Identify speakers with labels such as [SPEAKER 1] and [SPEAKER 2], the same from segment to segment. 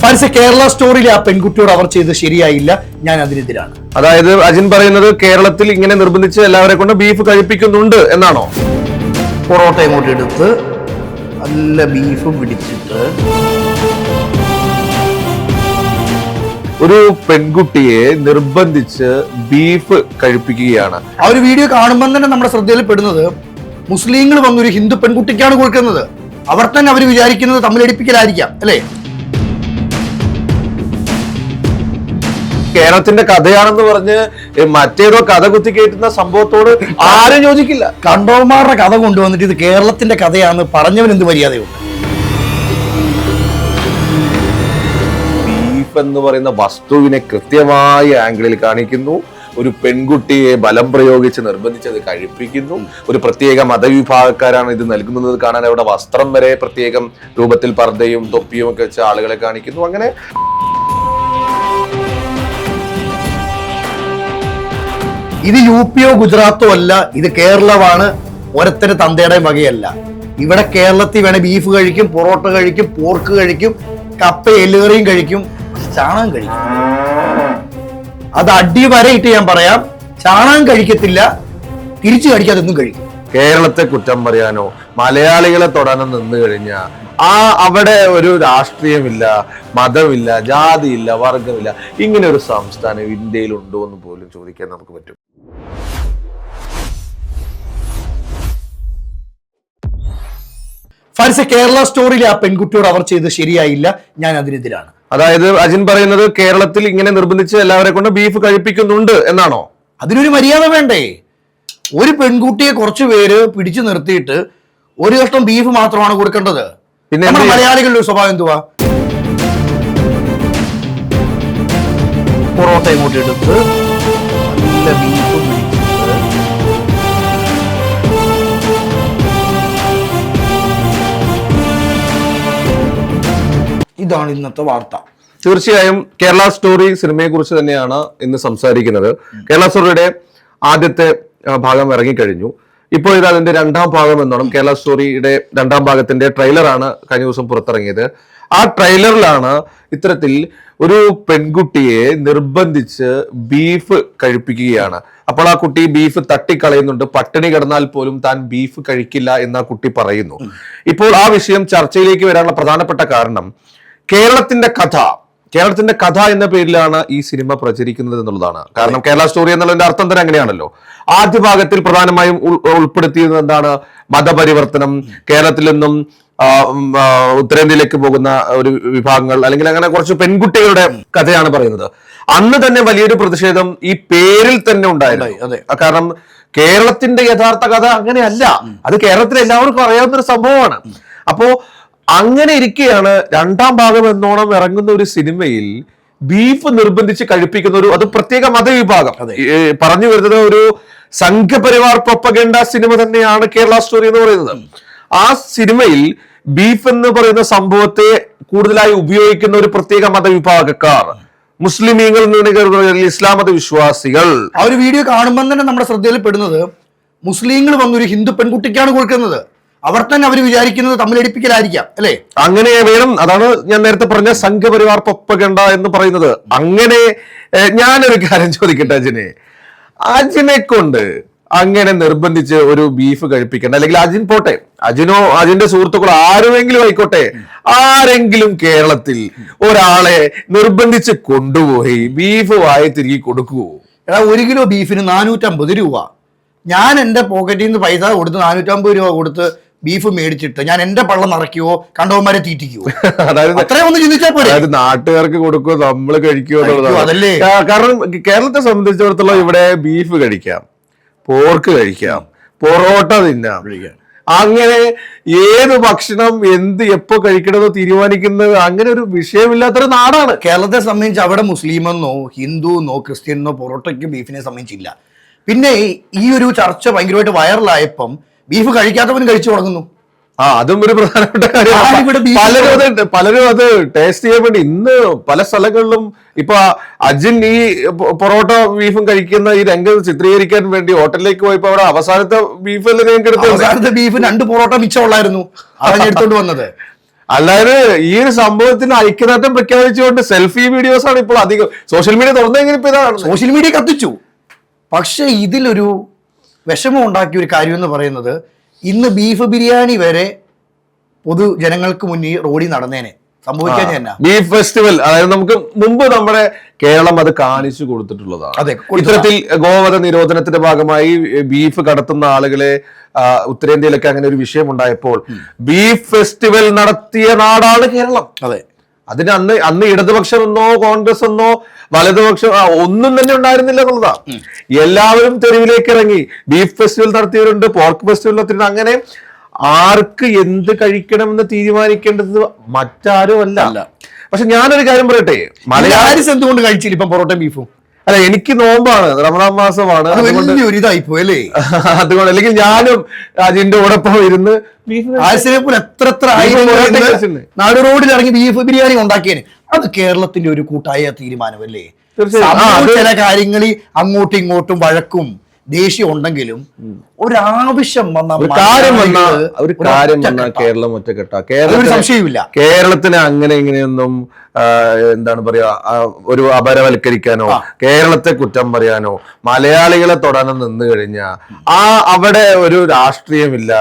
[SPEAKER 1] ഫാരിസ്, കേരള സ്റ്റോറിയിലെ ആ പെൺകുട്ടിയോട് അവർ ചെയ്ത് ശരിയായില്ല, ഞാൻ അതിനെതിരാണ്.
[SPEAKER 2] അതായത് അജിൻ പറയുന്നത് കേരളത്തിൽ ഇങ്ങനെ നിർബന്ധിച്ച് എല്ലാവരെ കൊണ്ട് ബീഫ് കഴിപ്പിക്കുന്നുണ്ട് എന്നാണോ?
[SPEAKER 1] പൊറോട്ട ഇങ്ങോട്ട് എടുത്ത് നല്ല ബീഫ് പിടിച്ചിട്ട്
[SPEAKER 2] ഒരു പെൺകുട്ടിയെ നിർബന്ധിച്ച് ബീഫ് കഴിപ്പിക്കുകയാണ്.
[SPEAKER 1] ആ ഒരു വീഡിയോ കാണുമ്പോൾ തന്നെ നമ്മുടെ ശ്രദ്ധയിൽ പെടുന്നത് മുസ്ലിങ്ങൾ വന്നൊരു ഹിന്ദു പെൺകുട്ടിക്കാണ് കൊടുക്കുന്നത്. അവർ തന്നെ അവർ വിചാരിക്കുന്നത് തമ്മിലടിപ്പിക്കലായിരിക്കാം, അല്ലേ?
[SPEAKER 2] കേരളത്തിന്റെ കഥയാണെന്ന് പറഞ്ഞ് മറ്റേതോ കഥ കുത്തി കയറ്റുന്ന സംഭവത്തോട് ആരും യോജിക്കില്ല.
[SPEAKER 1] കണ്ടോമാരുടെ കഥ കൊണ്ടുവന്നിട്ട് ഇത് കേരളത്തിന്റെ കഥയാണെന്ന് പറഞ്ഞവൻ എന്ത് മര്യാദയുണ്ട്?
[SPEAKER 2] ബീഫ് എന്ന് പറയുന്ന വസ്തുവിനെ കൃത്യമായ ആംഗിളിൽ കാണിക്കുന്നു. ഒരു പെൺകുട്ടിയെ ബലം പ്രയോഗിച്ച് നിർബന്ധിച്ചത് കഴിപ്പിക്കുന്നു. ഒരു പ്രത്യേക മതവിഭാഗക്കാരാണ് ഇത് നൽകുന്നത് കാണാൻ അവിടെ വസ്ത്രം വരെ പ്രത്യേകം രൂപത്തിൽ പർദ്ദയും തൊപ്പിയും ഒക്കെ വെച്ച ആളുകളെ കാണിക്കുന്നു. അങ്ങനെ
[SPEAKER 1] ഇത് യു.പിയോ ഗുജറാത്തോ അല്ല, ഇത് കേരളമാണ്. ഓരോരുത്തരുടെ തന്തയുടെ വകയല്ല. ഇവിടെ കേരളത്തിൽ വേണേ ബീഫ് കഴിക്കും, പൊറോട്ട കഴിക്കും, പോർക്ക് കഴിക്കും, കപ്പ എല്ലുകറിയും കഴിക്കും, ചാണകം കഴിക്കും. അത് അടി വരയിട്ട് ഞാൻ പറയാം, ചാണകം കഴിക്കത്തില്ല, തിരിച്ചു കഴിക്കാതൊന്നും കഴിക്കും.
[SPEAKER 2] കേരളത്തെ കുറ്റം പറയാനോ മലയാളികളെ തൊടാനോ നിന്ന് കഴിഞ്ഞാൽ അവിടെ ഒരു രാഷ്ട്രീയമില്ല, മതമില്ല, ജാതിയില്ല, വർഗമില്ല. ഇങ്ങനെ ഒരു സംസ്ഥാനം ഇന്ത്യയിൽ ഉണ്ടോ എന്ന് പോലും ചോദിക്കാൻ നമുക്ക് പറ്റും.
[SPEAKER 1] ഫാരിസ്, കേരള സ്റ്റോറിയിലെ ആ പെൺകുട്ടിയോട് അവർ ചെയ്ത് ശരിയായില്ല, ഞാൻ അതിനെതിരാണ്.
[SPEAKER 2] അതായത് അജിൻ പറയുന്നത് കേരളത്തിൽ ഇങ്ങനെ നിർബന്ധിച്ച് എല്ലാവരെ കൊണ്ട് ബീഫ് കഴിപ്പിക്കുന്നുണ്ട് എന്നാണോ?
[SPEAKER 1] അതിനൊരു മര്യാദ വേണ്ടേ? ഒരു പെൺകുട്ടിയെ കുറച്ചു പേര് പിടിച്ചു നിർത്തിയിട്ട് ഒരു കഷ്ടം ബീഫ് മാത്രമാണ് കൊടുക്കേണ്ടത്. പിന്നെ മലയാളികളുടെ ഒരു സ്വഭാവം എന്തുവാ? പൊറോട്ട ഇങ്ങോട്ട് എടുത്ത് നല്ല ബീഫ് പിടിച്ചിട്ട് ഇതാണ് ഇന്നത്തെ വാർത്ത.
[SPEAKER 2] തീർച്ചയായും കേരള സ്റ്റോറി സിനിമയെ കുറിച്ച് തന്നെയാണ് ഇന്ന് സംസാരിക്കുന്നത്. കേരള സ്റ്റോറിയുടെ ആദ്യത്തെ ഭാഗം ഇറങ്ങിക്കഴിഞ്ഞു. ഇപ്പോൾ ഇത് അതിന്റെ രണ്ടാം ഭാഗം എന്നോണം. കേരള സ്റ്റോറിയുടെ രണ്ടാം ഭാഗത്തിന്റെ ട്രെയിലറാണ് കഴിഞ്ഞ ദിവസം പുറത്തിറങ്ങിയത്. ആ ട്രെയിലറിലാണ് ഇത്തരത്തിൽ ഒരു പെൺകുട്ടിയെ നിർബന്ധിച്ച് ബീഫ് കഴിപ്പിക്കുകയാണ്. അപ്പോൾ ആ കുട്ടി ബീഫ് തട്ടിക്കളയുന്നുണ്ട്. പട്ടിണി കിടന്നാൽ പോലും താൻ ബീഫ് കഴിക്കില്ല എന്ന് ആ കുട്ടി പറയുന്നു. ഇപ്പോൾ ആ വിഷയം ചർച്ചയിലേക്ക് വരാനുള്ള പ്രധാനപ്പെട്ട കാരണം കേരളത്തിന്റെ കഥ എന്ന പേരിലാണ് ഈ സിനിമ പ്രചരിക്കുന്നത് എന്നുള്ളതാണ്. കാരണം കേരള സ്റ്റോറി എന്നുള്ളതിന്റെ അർത്ഥം തന്നെ അങ്ങനെയാണല്ലോ. ആദ്യ ഭാഗത്തിൽ പ്രധാനമായും ഉൾപ്പെടുത്തിയത് എന്താണ്? മതപരിവർത്തനം, കേരളത്തിൽ നിന്നും ഉത്തരേന്ത്യയിലേക്ക് പോകുന്ന ഒരു വിഭാഗങ്ങൾ, അല്ലെങ്കിൽ അങ്ങനെ കുറച്ച് പെൺകുട്ടികളുടെ കഥയാണ് പറയുന്നത്. അന്ന് തന്നെ വലിയൊരു പ്രതിഷേധം ഈ പേരിൽ തന്നെ ഉണ്ടായിരുന്നു. കാരണം കേരളത്തിന്റെ യഥാർത്ഥ കഥ അങ്ങനെയല്ല, അത് കേരളത്തിൽ എല്ലാവർക്കും അറിയാവുന്ന ഒരു സംഭവമാണ്. അപ്പോ അങ്ങനെ ഇരിക്കെയാണ് രണ്ടാം ഭാഗം എന്നോണം ഇറങ്ങുന്ന ഒരു സിനിമയിൽ ബീഫ് നിർബന്ധിച്ച് കഴിപ്പിക്കുന്ന അത് പ്രത്യേക മതവിഭാഗം. പറഞ്ഞു വരുന്നത് ഒരു സംഘപരിവാർ പ്രൊപ്പഗണ്ട സിനിമ തന്നെയാണ് കേരള സ്റ്റോറി എന്ന് പറയുന്നത്. ആ സിനിമയിൽ ബീഫ് എന്ന് പറയുന്ന സംഭവത്തെ കൂടുതലായി ഉപയോഗിക്കുന്ന ഒരു പ്രത്യേക മതവിഭാഗക്കാർ, മുസ്ലിമീങ്ങൾ, ഇസ്ലാം മത വിശ്വാസികൾ.
[SPEAKER 1] ആ ഒരു വീഡിയോ കാണുമ്പോൾ തന്നെ നമ്മുടെ ശ്രദ്ധയിൽ പെടുന്നത് മുസ്ലിങ്ങൾ വന്നൊരു ഹിന്ദു പെൺകുട്ടിക്കാണ് കൊടുക്കുന്നത്. അവർ തന്നെ അവർ വിചാരിക്കുന്നത് തമ്മിലടിപ്പിക്കലായിരിക്കാം, അല്ലേ?
[SPEAKER 2] അങ്ങനെ വേണം. അതാണ് ഞാൻ നേരത്തെ പറഞ്ഞ സംഘപരിവാർ പ്രൊപ്പഗണ്ട എന്ന് പറയുന്നത്. അങ്ങനെ ഞാനൊരു കാര്യം ചോദിക്കട്ടെ, അജിനെ കൊണ്ട് അങ്ങനെ നിർബന്ധിച്ച് ഒരു ബീഫ് കഴിപ്പിക്കണ്ട, അല്ലെങ്കിൽ അജിൻ പോട്ടെ, അജിനോ അജിന്റെ സുഹൃത്തുക്കളോ ആരുമെങ്കിലും ആയിക്കോട്ടെ, ആരെങ്കിലും കേരളത്തിൽ ഒരാളെ നിർബന്ധിച്ച് കൊണ്ടുപോയി ബീഫ് വായി തിരികെ കൊടുക്കുവോ?
[SPEAKER 1] എടാ, 1 കിലോ ബീഫിന് 450 രൂപ. ഞാൻ എന്റെ പോക്കറ്റിൽ നിന്ന് പൈസ കൊടുത്ത് 450 രൂപ കൊടുത്ത് ബീഫ് മേടിച്ചിട്ട് ഞാൻ എന്റെ പള്ളം നിറയ്ക്കുവോ, കണ്ടവന്മാരെ തീറ്റിക്കുവോ?
[SPEAKER 2] അതായത്
[SPEAKER 1] അത്രയും ഒന്ന് ചിന്തിച്ചാൽ പോലെ.
[SPEAKER 2] അതായത് നാട്ടുകാർക്ക് കൊടുക്കുവോ, നമ്മള് കഴിക്കുവോ എന്നുള്ളതാണ്. കാരണം കേരളത്തെ സംബന്ധിച്ചിടത്തോളം ഇവിടെ ബീഫ് കഴിക്കാം, പോർക്ക് കഴിക്കാം, പൊറോട്ട തിന്നാം, അങ്ങനെ ഏത് ഭക്ഷണം എപ്പോ കഴിക്കണമെന്ന് തീരുമാനിക്കുന്നത് അങ്ങനെ ഒരു വിഷയമില്ലാത്തൊരു നാടാണ്
[SPEAKER 1] കേരളത്തെ സംബന്ധിച്ച്. അവിടെ മുസ്ലിമെന്നോ ഹിന്ദുവെന്നോ ക്രിസ്ത്യനെന്നോ പൊറോട്ടയ്ക്കും ബീഫിനെ സംബന്ധിച്ചില്ല. പിന്നെ ഈ ഒരു ചർച്ച ഭയങ്കരമായിട്ട് വൈറലായപ്പം ബീഫ് കഴിക്കാത്തവനും കഴിച്ചു തുടങ്ങുന്നു.
[SPEAKER 2] അതും ഒരു പ്രധാനപ്പെട്ട കാര്യമാണ്. പലരും അത് ടേസ്റ്റ് ചെയ്യാൻ വേണ്ടി ഇന്ന് പല സ്ഥലങ്ങളിലും ഇപ്പൊ അജിൻ ഈ പൊറോട്ട ബീഫും കഴിക്കുന്ന ഈ രംഗം ചിത്രീകരിക്കാൻ വേണ്ടി ഹോട്ടലിലേക്ക് പോയപ്പോ അവിടെ അവസാനത്തെ ബീഫ്
[SPEAKER 1] ബീഫ് 2 പൊറോട്ട മിച്ചമുള്ളായിരുന്നു, അതാണ് എടുത്തോണ്ട് വന്നത്.
[SPEAKER 2] അല്ലാതെ ഈ ഒരു സംഭവത്തിന് ഐക്യദാർഢ്യം പ്രഖ്യാപിച്ചുകൊണ്ട് സെൽഫി വീഡിയോസ് ആണ് ഇപ്പോൾ അധികം സോഷ്യൽ മീഡിയ തുറന്നെങ്കിലും ഇപ്പൊ ഇതാണ്.
[SPEAKER 1] സോഷ്യൽ മീഡിയ കത്തിച്ചു. പക്ഷെ ഇതിലൊരു വിഷമം ഉണ്ടാക്കിയ ഒരു കാര്യം എന്ന് പറയുന്നത്, ഇന്ന് ബീഫ് ബിരിയാണി വരെ പൊതുജനങ്ങൾക്ക് മുന്നിൽ റോഡിൽ നടന്നേനെ. സംഭവിക്കാൻ തന്നെ
[SPEAKER 2] ബീഫ് ഫെസ്റ്റിവൽ, അതായത് നമുക്ക് മുമ്പ് നമ്മുടെ കേരളം അത് കാണിച്ചു കൊടുത്തിട്ടുള്ളതാണ്.
[SPEAKER 1] അതെ,
[SPEAKER 2] ഇത്തരത്തിൽ ഗോവധ നിരോധനത്തിന്റെ ഭാഗമായി ബീഫ് കടത്തുന്ന ആളുകളെ ഉത്തരേന്ത്യയിലൊക്കെ അങ്ങനെ ഒരു വിഷയം ഉണ്ടായപ്പോൾ ബീഫ് ഫെസ്റ്റിവൽ നടത്തിയ നാടാണ് കേരളം.
[SPEAKER 1] അതെ,
[SPEAKER 2] അതിന് അന്ന് ഇടതുപക്ഷം എന്നോ കോൺഗ്രസ് എന്നോ വലതുപക്ഷം ഒന്നും തന്നെ ഉണ്ടായിരുന്നില്ല എന്നുള്ളതാ. എല്ലാവരും തെരുവിലേക്ക് ഇറങ്ങി ബീഫ് ഫെസ്റ്റിവൽ നടത്തിയവരുണ്ട്, പോർക്ക് ഫെസ്റ്റിവൽ നടത്തിയിട്ടുണ്ട്. അങ്ങനെ ആർക്ക് എന്ത് കഴിക്കണമെന്ന് തീരുമാനിക്കേണ്ടത് മറ്റാരും അല്ല. പക്ഷെ ഞാനൊരു കാര്യം പറയട്ടെ,
[SPEAKER 1] മലയാളീസ് എന്തുകൊണ്ട് കഴിച്ചില്ല ഇപ്പം പൊറോട്ടയും ബീഫും?
[SPEAKER 2] അല്ല, എനിക്ക് നോമ്പാണ്, റമദാൻ മാസമാണ്, അതുകൊണ്ട് അല്ലെങ്കിൽ ഞാനും അതിന്റെ ഓടൊപ്പം ഇരുന്ന്
[SPEAKER 1] നാട് റോഡിൽ ഇറങ്ങി ബീഫ് ബിരിയാണി ഉണ്ടാക്കിയേന്. അത് കേരളത്തിന്റെ ഒരു കൂട്ടായ തീരുമാനമല്ലേ? ചില കാര്യങ്ങളിൽ അങ്ങോട്ടും ഇങ്ങോട്ടും വഴക്കും ദേഷ്യം ഉണ്ടെങ്കിലും ഒരാവശ്യം
[SPEAKER 2] ഒരു കാര്യം വന്നാൽ കേരളം ഒറ്റക്കെട്ടാ.
[SPEAKER 1] സംശയമില്ല.
[SPEAKER 2] കേരളത്തിന് അങ്ങനെ ഇങ്ങനെയൊന്നും എന്താണ് പറയാ, ഒരു അപരവൽക്കരിക്കാനോ കേരളത്തെ കുറ്റം പറയാനോ മലയാളികളെ തൊടാനോ നിന്ന് കഴിഞ്ഞാൽ അവിടെ ഒരു രാഷ്ട്രീയമില്ല,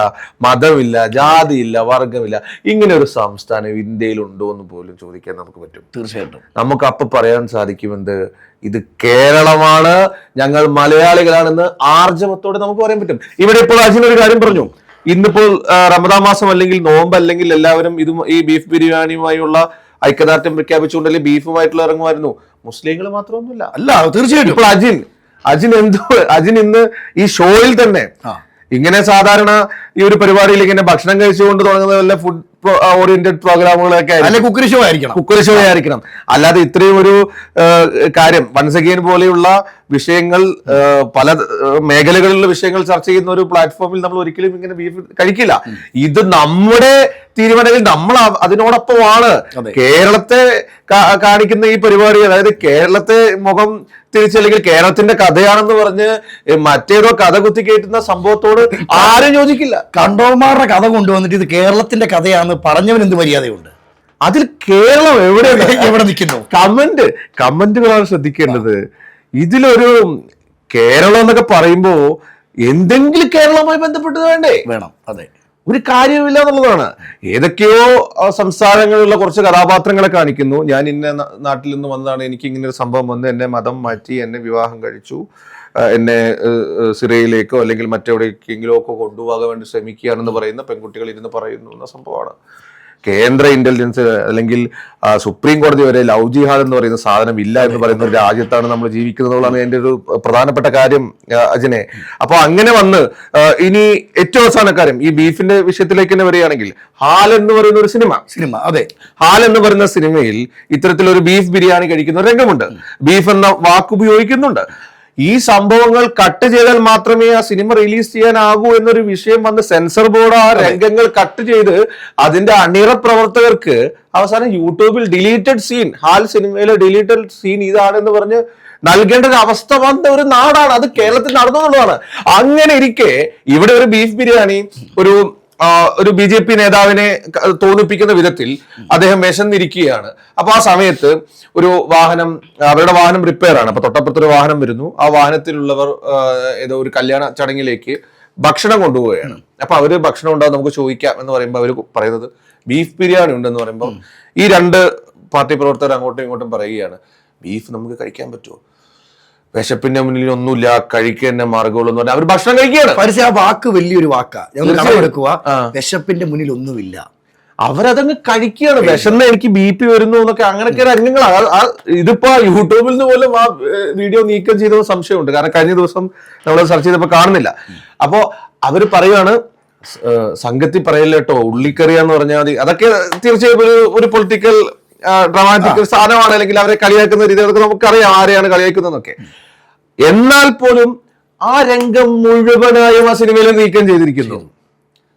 [SPEAKER 2] മതമില്ല, ജാതിയില്ല, വർഗമില്ല. ഇങ്ങനെ ഒരു സംസ്ഥാനം ഇന്ത്യയിൽ ഉണ്ടോ എന്ന് പോലും ചോദിക്കാൻ നമുക്ക് പറ്റും.
[SPEAKER 1] തീർച്ചയായിട്ടും
[SPEAKER 2] നമുക്ക് അപ്പൊ പറയാൻ സാധിക്കുമെന്ത്, ഇത് കേരളമാണ്, ഞങ്ങൾ മലയാളികളാണെന്ന് ആർജവത്തോടെ നമുക്ക് പറയാൻ പറ്റും. ഇവിടെ ഇപ്പോൾ അജിനൊരു കാര്യം പറഞ്ഞു, ഇന്നിപ്പോൾ റമദാൻ മാസം അല്ലെങ്കിൽ നോമ്പ് അല്ലെങ്കിൽ എല്ലാവരും ഈ ബീഫ് ബിരിയാണിയുമായുള്ള ഐക്യദാർഢ്യം പ്രഖ്യാപിച്ചുകൊണ്ട് അല്ലെങ്കിൽ ബീഫുമായിട്ടുള്ള ഇറങ്ങുമായിരുന്നു. മുസ്ലിങ്ങൾ മാത്രമൊന്നുമില്ല.
[SPEAKER 1] അല്ല, തീർച്ചയായിട്ടും.
[SPEAKER 2] ഇപ്പോൾ അജിൻ ഇന്ന് ഈ ഷോയിൽ തന്നെ ഇങ്ങനെ സാധാരണ ഈ ഒരു പരിപാടിയിൽ ഇങ്ങനെ ഭക്ഷണം കഴിച്ചുകൊണ്ട് തുടങ്ങുന്ന വല്ല ഫുഡ് ഓറിയന്റഡ് പ്രോഗ്രാമുകളൊക്കെ
[SPEAKER 1] കുക്കറി ഷോ ആയിരിക്കണം.
[SPEAKER 2] അല്ലാതെ ഇത്രയും ഒരു കാര്യം വൺസ് അഗെയിൻ പോലെയുള്ള വിഷയങ്ങൾ, പല മേഖലകളിലുള്ള വിഷയങ്ങൾ ചർച്ച ചെയ്യുന്ന ഒരു പ്ലാറ്റ്ഫോമിൽ നമ്മൾ ഒരിക്കലും ഇങ്ങനെ ബീഫ് കഴിക്കില്ല. ഇത് നമ്മുടെ തീരുമാനങ്ങൾ, നമ്മൾ അതിനോടൊപ്പമാണ്. കേരളത്തെ കാണിക്കുന്ന ഈ പരിപാടി, അതായത് കേരളത്തെ മുഖം തിരിച്ചല്ലെങ്കിൽ കേരളത്തിന്റെ കഥയാണെന്ന് പറഞ്ഞ് മറ്റേതോ കഥ കുത്തിക്കയറ്റുന്ന സംഭവത്തോട് ആരും യോജിക്കില്ല.
[SPEAKER 1] കണ്ടോമാരുടെ കഥ കൊണ്ടുവന്നിട്ട് ഇത് കേരളത്തിന്റെ കഥയാണ് പറഞ്ഞവൻ എന്ത് മര്യാദയുണ്ട്?
[SPEAKER 2] അതിൽ കേരളം എവിടെ നിൽക്കുന്നു? കമന്റുകളാണ് ശ്രദ്ധിക്കേണ്ടത്. ഇതിലൊരു കേരളം എന്നൊക്കെ പറയുമ്പോ എന്തെങ്കിലും കേരളവുമായി ബന്ധപ്പെട്ടത് വേണം.
[SPEAKER 1] അതെ,
[SPEAKER 2] ഒരു കാര്യമില്ല എന്നുള്ളതാണ്. ഏതൊക്കെയോ സംസ്ഥാനങ്ങളിലുള്ള കുറച്ച് കഥാപാത്രങ്ങളെ കാണിക്കുന്നു. ഞാൻ ഇന്ന നാട്ടിൽ നിന്ന് വന്നതാണ്, എനിക്ക് ഇങ്ങനെ ഒരു സംഭവം വന്ന് എന്നെ മതം മാറ്റി, എന്നെ വിവാഹം കഴിച്ചു, എന്നെ സിറിയയിലേക്കോ അല്ലെങ്കിൽ മറ്റെവിടേക്കെങ്കിലോ ഒക്കെ കൊണ്ടുപോകാൻ വേണ്ടി ശ്രമിക്കുകയാണെന്ന് പറയുന്ന പെൺകുട്ടികൾ ഇരുന്ന് പറയുന്നു എന്ന സംഭവമാണ്. കേന്ദ്ര ഇന്റലിജൻസ് അല്ലെങ്കിൽ സുപ്രീം കോടതി വരെ ലവ് ജിഹാദ് എന്ന് പറയുന്ന സാധനം ഇല്ല എന്ന് പറയുന്ന ഒരു രാജ്യത്താണ് നമ്മൾ ജീവിക്കുന്നതാണ് എന്റെ ഒരു പ്രധാനപ്പെട്ട കാര്യം അജിനെ. അപ്പൊ അങ്ങനെ വന്ന് ഇനി ഏറ്റവും അവസാന കാര്യം, ഈ ബീഫിന്റെ വിഷയത്തിലേക്ക് തന്നെ വരികയാണെങ്കിൽ, ഹാൽ എന്ന് പറയുന്ന ഒരു സിനിമ
[SPEAKER 1] അതെ,
[SPEAKER 2] ഹാൽ എന്ന് പറയുന്ന സിനിമയിൽ ഇത്തരത്തിലൊരു ബീഫ് ബിരിയാണി കഴിക്കുന്ന രംഗമുണ്ട്. ബീഫ് എന്ന വാക്ക് ഉപയോഗിക്കുന്നുണ്ട്. ഈ സംഭവങ്ങൾ കട്ട് ചെയ്താൽ മാത്രമേ ആ സിനിമ റിലീസ് ചെയ്യാനാകൂ എന്നൊരു വിഷയം വന്ന് സെൻസർ ബോർഡ് ആ രംഗങ്ങൾ കട്ട് ചെയ്ത് അതിന്റെ അണിയറ പ്രവർത്തകർക്ക് അവസാനം യൂട്യൂബിൽ ഡിലീറ്റഡ് സീൻ, ഹാൽ സിനിമയിലെ ഡിലീറ്റഡ് സീൻ ഇതാണെന്ന് പറഞ്ഞ് നൽകേണ്ട ഒരു അവസ്ഥ വന്ന ഒരു നാടാണ്. അത് കേരളത്തിൽ നടന്നു എന്നുള്ളതാണ്. അങ്ങനെ ഇരിക്കെ ഇവിടെ ഒരു ബീഫ് ബിരിയാണി ഒരു BJP നേതാവിനെ തോന്നിപ്പിക്കുന്ന വിധത്തിൽ അദ്ദേഹം വിശന്നിരിക്കുകയാണ്. അപ്പൊ ആ സമയത്ത് ഒരു വാഹനം, അവരുടെ വാഹനം റിപ്പയർ ആണ്. അപ്പൊ തൊട്ടപ്പുറത്തൊരു വാഹനം വരുന്നു. ആ വാഹനത്തിലുള്ളവർ ഏതോ ഒരു കല്യാണ ചടങ്ങിലേക്ക് ഭക്ഷണം കൊണ്ടുപോവുകയാണ്. അപ്പൊ അവര് ഭക്ഷണം ഉണ്ടാവും, നമുക്ക് ചോദിക്കാം എന്ന് പറയുമ്പോൾ അവര് പറയുന്നത് ബീഫ് ബിരിയാണി ഉണ്ടെന്ന് പറയുമ്പോൾ ഈ രണ്ട് പാർട്ടി പ്രവർത്തകർ അങ്ങോട്ടും ഇങ്ങോട്ടും പറയുകയാണ്, ബീഫ് നമുക്ക് കഴിക്കാൻ പറ്റുമോ? വിശപ്പിന്റെ മുന്നിൽ ഒന്നുമില്ല, കഴിക്കുക തന്നെ മാർഗമുള്ളൂ എന്ന് പറഞ്ഞാൽ അവർ ഭക്ഷണം കഴിക്കുകയാണ്.
[SPEAKER 1] ആ വാക്ക് വലിയൊരു വാക്കാ. വിശപ്പിന്റെ മുന്നിൽ ഒന്നുമില്ല,
[SPEAKER 2] അവരതങ്ങ് കഴിക്കുകയാണ്. വിശന്ന് എനിക്ക് BP വരുന്നു എന്നൊക്കെ അങ്ങനെയൊക്കെ രംഗങ്ങളാണ്. ഇതിപ്പോ യൂട്യൂബിൽ നിന്ന് പോലും ആ വീഡിയോ നീക്കം ചെയ്ത സംശയമുണ്ട്. കാരണം കഴിഞ്ഞ ദിവസം നമ്മൾ സെർച്ച് ചെയ്തപ്പോ കാണുന്നില്ല. അപ്പോ അവര് പറയുകയാണ്, സംഘത്തിൽ പറയില്ല കേട്ടോ, ഉള്ളിക്കറിയാന്ന് പറഞ്ഞാൽ മതി. അതൊക്കെ തീർച്ചയായും ഒരു പൊളിറ്റിക്കൽ ഡ്രാമാറ്റിക്കൽ സാധനമാണ്, അല്ലെങ്കിൽ അവരെ കളിയാക്കുന്ന രീതി അതൊക്കെ നമുക്കറിയാം ആരെയാണ് കളിയാക്കുന്നതെന്നൊക്കെ. എന്നാൽ പോലും ആ രംഗം മുഴുവനായും ആ സിനിമയിൽ നീക്കം ചെയ്തിരിക്കുന്നു.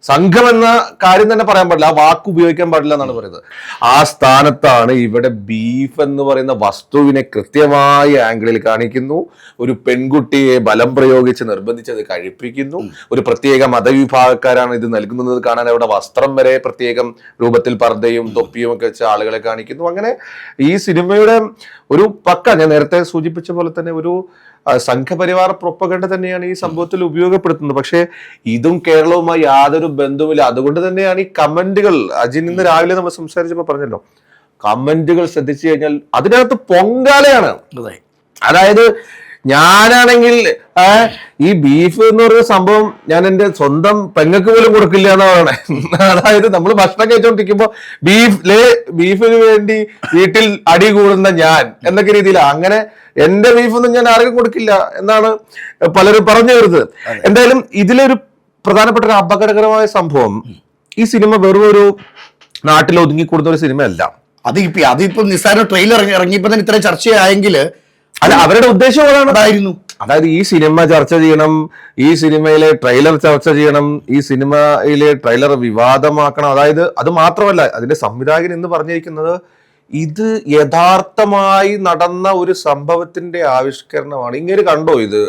[SPEAKER 2] സംഘം എന്ന കാര്യം തന്നെ പറയാൻ പാടില്ല, ആ വാക്ക് ഉപയോഗിക്കാൻ പാടില്ല എന്നാണ് പറയുന്നത്. ആ സ്ഥാനത്താണ് ഇവിടെ ബീഫ് എന്ന് പറയുന്ന വസ്തുവിനെ കൃത്യമായ ആംഗിളിൽ കാണിക്കുന്നു. ഒരു പെൺകുട്ടിയെ ബലം പ്രയോഗിച്ച് നിർബന്ധിച്ചത് കഴിപ്പിക്കുന്നു. ഒരു പ്രത്യേക മതവിഭാഗക്കാരാണ് ഇത് നൽകുന്നത് കാണാൻ അവിടെ വസ്ത്രം വരെ പ്രത്യേകം രൂപത്തിൽ പർദ്ദയും തൊപ്പിയും ഒക്കെ വെച്ച ആളുകളെ കാണിക്കുന്നു. അങ്ങനെ ഈ സിനിമയുടെ ഒരു ഞാൻ നേരത്തെ സൂചിപ്പിച്ച പോലെ തന്നെ ഒരു സംഘപരിവാർ പ്രൊപ്പഗണ്ട തന്നെയാണ് ഈ സംഭവത്തിൽ ഉപയോഗപ്പെടുത്തുന്നത്. പക്ഷേ ഇതും കേരളവുമായി യാതൊരു ബന്ധവുമില്ല. അതുകൊണ്ട് തന്നെയാണ് ഈ കമന്റുകൾ, അജിൻ ഇന്ന് രാവിലെ നമ്മൾ സംസാരിച്ചപ്പോൾ പറഞ്ഞല്ലോ, കമന്റുകൾ ശ്രദ്ധിച്ചു കഴിഞ്ഞാൽ അതിനകത്ത് പൊങ്കാലയാണ്. അതായത് ഞാനാണെങ്കിൽ ഈ ബീഫ് എന്ന് പറയുന്ന സംഭവം ഞാൻ എന്റെ സ്വന്തം പെങ്ങൾക്ക് പോലും കൊടുക്കില്ല എന്നാ പറയണേ. അതായത് നമ്മൾ ഭക്ഷണം കഴിച്ചോണ്ടിരിക്കുമ്പോ ബീഫിന് വേണ്ടി വീട്ടിൽ അടി കൂടുന്ന ഞാൻ എന്നൊക്കെ രീതിയിലാണ്. അങ്ങനെ എന്റെ ബീഫൊന്നും ഞാൻ ആർക്കും കൊടുക്കില്ല എന്നാണ് പലരും പറഞ്ഞു വരുന്നത്. എന്തായാലും ഇതിലൊരു പ്രധാനപ്പെട്ട ഒരു അപകടകരമായ സംഭവം, ഈ സിനിമ വെറും ഒരു നാട്ടിൽ ഒതുങ്ങിക്കൂടുന്ന ഒരു സിനിമയല്ല.
[SPEAKER 1] അതിപ്പോ നിസ്സാര ട്രെയിലർ ഇറങ്ങിയപ്പോ തന്നെ ഇത്ര ചർച്ചയായെങ്കിൽ
[SPEAKER 2] അല്ല, അവരുടെ ഉദ്ദേശം അതായിരുന്നു. അതായത് ഈ സിനിമ ചർച്ച ചെയ്യണം, ഈ സിനിമയിലെ ട്രെയിലർ ചർച്ച ചെയ്യണം, ഈ സിനിമയിലെ ട്രെയിലർ വിവാദമാക്കണം. അതായത് അത് മാത്രമല്ല, അതിന്റെ സംവിധായകൻ എന്ന് പറഞ്ഞിരിക്കുന്നത് ഇത് യഥാർത്ഥമായി നടന്ന ഒരു സംഭവത്തിന്റെ ആവിഷ്കരണമാണ്. ഇങ്ങനെ കണ്ടോ ഇത്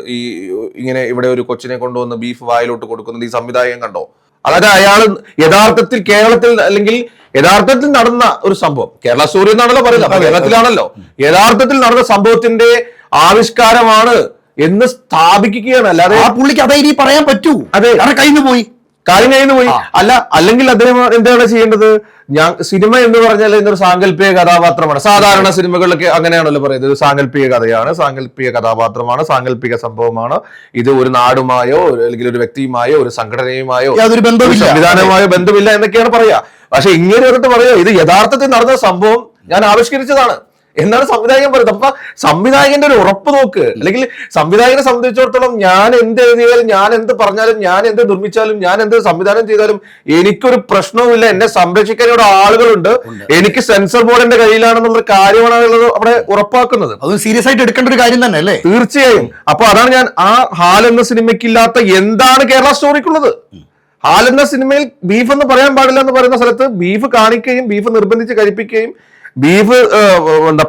[SPEAKER 2] ഇങ്ങനെ ഇവിടെ ഒരു കൊച്ചിനെ കൊണ്ടുവന്ന് ബീഫ് വായിലോട്ട് കൊടുക്കുന്നത് ഈ സംവിധായകൻ കണ്ടോ? അതായത് അയാൾ യഥാർത്ഥത്തിൽ കേരളത്തിൽ അല്ലെങ്കിൽ യഥാർത്ഥത്തിൽ നടന്ന ഒരു സംഭവം, കേരള സ്റ്റോറി എന്നാണല്ലോ പറയുന്നത്, കേരളത്തിലാണല്ലോ, യഥാർത്ഥത്തിൽ നടന്ന സംഭവത്തിന്റെ ആവിഷ്കാരമാണ് എന്ന് സ്ഥാപിക്കുകയാണ്. അല്ലാതെ
[SPEAKER 1] ആ പുള്ളിക്ക് അതേ ഇനി പറയാൻ പറ്റൂ.
[SPEAKER 2] അതെ,
[SPEAKER 1] കഴിഞ്ഞു പോയി.
[SPEAKER 2] അല്ലെങ്കിൽ അദ്ദേഹം എന്താണ് ചെയ്യേണ്ടത്? സിനിമ എന്ന് പറഞ്ഞാൽ ഇന്നൊരു സാങ്കല്പിക കഥാപാത്രമാണ്. സാധാരണ സിനിമകളിലൊക്കെ അങ്ങനെയാണല്ലോ പറയുന്നത്, സാങ്കല്പിക കഥയാണ്, സാങ്കല്പിക കഥാപാത്രമാണ്, സാങ്കല്പിക സംഭവമാണ്. ഇത് ഒരു നാടുമായോ അല്ലെങ്കിൽ ഒരു വ്യക്തിയുമായോ ഒരു സംഘടനയുമായോ
[SPEAKER 1] യാതൊരു ബന്ധമില്ല,
[SPEAKER 2] സംവിധാനവുമായോ ബന്ധമില്ല എന്നൊക്കെയാണ് പറയാ. പക്ഷെ ഇങ്ങനെ വന്നിട്ട് പറയാ ഇത് യഥാർത്ഥത്തിൽ നടന്ന സംഭവം ഞാൻ ആവിഷ്കരിച്ചതാണ് എന്നാണ് സംവിധായകൻ പറയുന്നത്. അപ്പൊ സംവിധായകന്റെ ഒരു ഉറപ്പ് നോക്ക്. അല്ലെങ്കിൽ സംവിധായകനെ സംബന്ധിച്ചിടത്തോളം ഞാൻ എന്ത് എഴുതിയാലും, ഞാൻ എന്ത് പറഞ്ഞാലും, ഞാൻ എന്ത് നിർമ്മിച്ചാലും, ഞാൻ എന്ത് സംവിധാനം ചെയ്താലും എനിക്കൊരു പ്രശ്നവുമില്ല. എന്നെ സംരക്ഷിക്കാൻ ഇവിടെ ആളുകളുണ്ട്, എനിക്ക് സെൻസർ ബോർഡ് എന്റെ കയ്യിലാണെന്നുള്ള കാര്യമാണ് അവിടെ ഉറപ്പാക്കുന്നത്.
[SPEAKER 1] അത് സീരിയസ് ആയിട്ട് എടുക്കേണ്ട ഒരു കാര്യം തന്നെ അല്ലേ?
[SPEAKER 2] തീർച്ചയായും. അപ്പൊ അതാണ് ഞാൻ ആ ഹാൽ എന്ന സിനിമയ്ക്കില്ലാത്ത എന്താണ് കേരള സ്റ്റോറിക്കുള്ളത്? ഹാൽ എന്ന സിനിമയിൽ ബീഫ് എന്ന് പറയാൻ പാടില്ല എന്ന് പറയുന്ന സ്ഥലത്ത് ബീഫ് കാണിക്കുകയും ബീഫ് നിർബന്ധിച്ച് കഴിപ്പിക്കുകയും ബീഫ്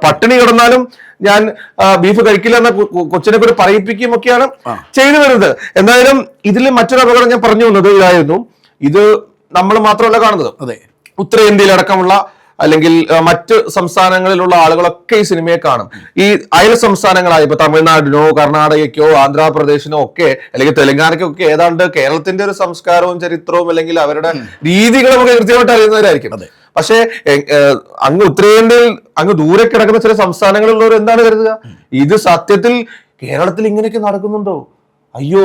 [SPEAKER 2] പട്ടിണി കിടന്നാലും ഞാൻ ബീഫ് കഴിക്കില്ല എന്ന കൊച്ചിനെ കൂടി പറയിപ്പിക്കുകയും ഒക്കെയാണ് ചെയ്തു വരുന്നത്. എന്തായാലും ഇതിൽ മറ്റൊരു അപകടം ഞാൻ പറഞ്ഞു വന്നത് ഇതായിരുന്നു. ഇത് നമ്മൾ മാത്രമല്ല കാണുന്നത്, ഉത്തരേന്ത്യയിലടക്കമുള്ള അല്ലെങ്കിൽ മറ്റ് സംസ്ഥാനങ്ങളിലുള്ള ആളുകളൊക്കെ ഈ സിനിമയെ കാണും. ഈ അയൽ സംസ്ഥാനങ്ങളായ ഇപ്പൊ തമിഴ്നാടിനോ കർണാടകയ്ക്കോ ആന്ധ്രാപ്രദേശിനോ ഒക്കെ അല്ലെങ്കിൽ തെലങ്കാനയ്ക്കൊക്കെ ഏതാണ്ട് കേരളത്തിന്റെ ഒരു സംസ്കാരവും ചരിത്രവും അല്ലെങ്കിൽ അവരുടെ രീതികളും ഒക്കെ കൃത്യമായിട്ട് അറിയുന്നവരായിരിക്കും. പക്ഷേ അങ്ങ് ഉത്തരേന്ത്യയിൽ അങ്ങ് ദൂരെ കിടക്കുന്ന ചില സംസ്ഥാനങ്ങളിലുള്ളവർ എന്താണ് കരുതുക? ഇത് സത്യത്തിൽ കേരളത്തിൽ ഇങ്ങനെയൊക്കെ നടക്കുന്നുണ്ടോ? അയ്യോ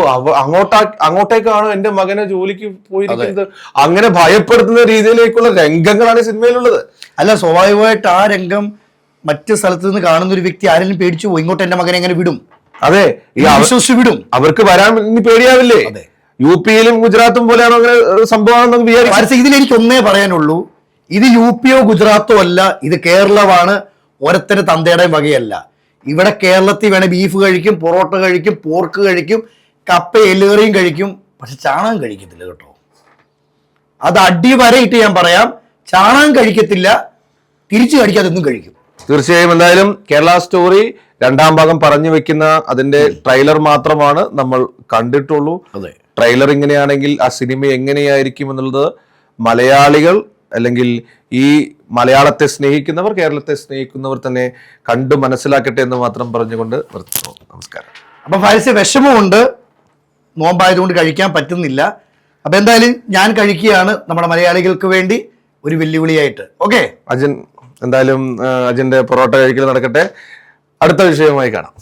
[SPEAKER 2] അങ്ങോട്ടേക്കാണോ എന്റെ മകനെ ജോലിക്ക് പോയിരിക്കുന്നത്? അങ്ങനെ ഭയപ്പെടുത്തുന്ന രീതിയിലേക്കുള്ള രംഗങ്ങളാണ് സിനിമയിലുള്ളത്.
[SPEAKER 1] അല്ല, സ്വാഭാവികമായിട്ട് ആ രംഗം മറ്റു സ്ഥലത്ത് നിന്ന് കാണുന്ന ഒരു വ്യക്തി ആരെങ്കിലും പേടിച്ചു പോയി, ഇങ്ങോട്ട് എന്റെ മകനെ എങ്ങനെ വിടും?
[SPEAKER 2] അതെ,
[SPEAKER 1] വിശ്വസിച്ച് വിടും.
[SPEAKER 2] അവർക്ക് വരാൻ ഇനി പേടിയാവില്ലേ? യുപിയിലും ഗുജറാത്തും പോലെയാണോ അങ്ങനെ സംഭവം വിചാരിച്ചു.
[SPEAKER 1] ഇതിലെനിക്ക് ഒന്നേ പറയാനുള്ളൂ, ഇത് യുപിയോ ഗുജറാത്തോ അല്ല, ഇത് കേരളമാണ്. ഓരോരുത്തരുടെ തന്തയുടെയും വകയല്ല. ഇവിടെ കേരളത്തിൽ വേണേ ബീഫ് കഴിക്കും, പൊറോട്ട കഴിക്കും, പോർക്ക് കഴിക്കും, കപ്പ എല്ലുകറിയും കഴിക്കും, പക്ഷെ ചാണകം കഴിക്കത്തില്ല കേട്ടോ. അത് അടിവരയിട്ട് ഞാൻ പറയാം, ചാണകം കഴിക്കത്തില്ല, തിരിച്ചു കടിക്കാതൊന്നും കഴിക്കും.
[SPEAKER 2] തീർച്ചയായും. എന്തായാലും കേരള സ്റ്റോറി രണ്ടാം ഭാഗം പറഞ്ഞു വെക്കുന്ന അതിന്റെ ട്രെയിലർ മാത്രമാണ് നമ്മൾ കണ്ടിട്ടുള്ളൂ. ട്രെയിലർ ഇങ്ങനെയാണെങ്കിൽ ആ സിനിമ എങ്ങനെയായിരിക്കും എന്നുള്ളത് മലയാളികൾ അല്ലെങ്കിൽ ഈ മലയാളത്തെ സ്നേഹിക്കുന്നവർ, കേരളത്തെ സ്നേഹിക്കുന്നവർ തന്നെ കണ്ടു മനസ്സിലാക്കട്ടെ എന്ന് മാത്രം പറഞ്ഞുകൊണ്ട് നിർത്തുന്നു. നമസ്കാരം.
[SPEAKER 1] അപ്പൊ ഫാരിസ്, വിഷമമുണ്ട്, നോമ്പായതുകൊണ്ട് കഴിക്കാൻ പറ്റുന്നില്ല. അപ്പൊ എന്തായാലും ഞാൻ കഴിക്കുകയാണ് നമ്മുടെ മലയാളികൾക്ക് വേണ്ടി ഒരു വെല്ലുവിളിയായിട്ട്. ഓക്കെ
[SPEAKER 2] അജിൻ, എന്തായാലും അജിന്റെ പൊറോട്ട കഴിക്കൽ നടക്കട്ടെ. അടുത്ത വിഷയവുമായി കാണാം.